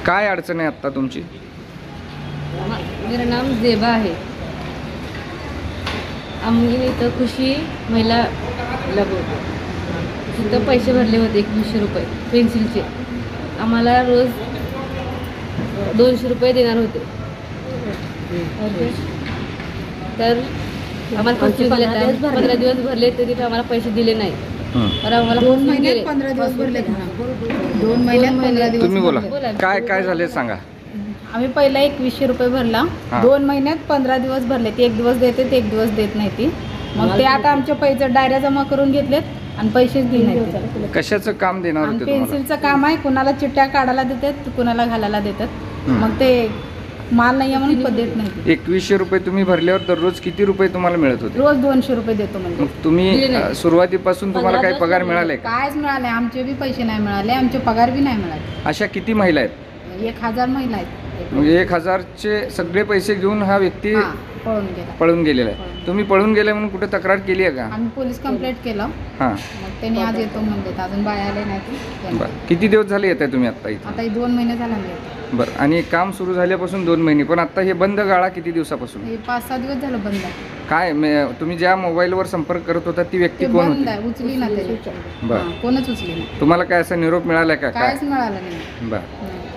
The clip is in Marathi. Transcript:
काय अडचण आहे आत्ता तुमची? मेरा नाम जेबा आहे. आम्ही इथं खुशी महिला तिथं पैसे भरले होते 2100 रुपये पेन्सिलचे. आम्हाला रोज 200 रुपये देणार होते. तर आम्हाला 15 दिवस भरले तरी आम्हाला पैसे दिले नाही. तर आम्हाला 2 महिन्यात 15 दिवस भरले. 2 महिन्यात 15 दिवस. तुम्ही बोला, काय झाले सांगा. आम्ही पहिला 2100 रुपये भरला. 2 महिन्यात 15 दिवस भरले. ते 1 दिवस देते, ते 1 दिवस देत नाही ती. मग ते आता आमच्या पैसे डायऱ्या जमा करून घेतलेत आणि पैसेच दिले नाही. कशाचं काम देणार होते तुम्हाला? पेन्सिलचं काम आहे. कुणाला चिट्ट्या काढायला देतात, कुणाला घालायला देतात. मग ते माल नाही आहे म्हणून देत नाही. 2100 रुपये तुम्ही भरल्यावर दररोज किती रुपये तुम्हाला मिळत होते? रोज 200 रुपये देतो म्हणजे. मग तुम्ही सुरुवातीपासून तुम्हाला काही पगार मिळाले का? कायच मिळाले. आमचे बी पैसे नाही मिळाले, आमचे पगार बी नाही मिळाले. अशा किती महिला आहेत? 1000 महिला आहेत. म्हणजे 1000चे सगळे पैसे घेऊन हा व्यक्ती पळून गेलेला आहे. तुम्ही पळून गेले म्हणून कुठे तक्रार केली आहे का? आम्ही पोलीस कंप्लेंट केलं. हां, मग त्यांनी आज येतो म्हणले. अजून बाय आले नाही. बरं. किती दिवस झाले येत आहे तुम्ही आत्ता इथे? आता 2 महिने झाले आम्ही. बरं. आणि काम सुरू झाल्यापासून 2 महिने, पण आता हे बंद गाळा किती दिवसापासून? हे 5-6 दिवस झालं बंद आहे. काय तुम्ही ज्या मोबाईलवर संपर्क करत होता ती व्यक्ती ते कोण बंद होती? आहे. उचली ना ते. बरं. कोणच उचली नाही. तुम्हाला काय असा निरोप मिळाला का? काय? कायच मिळालं नाही. बरं.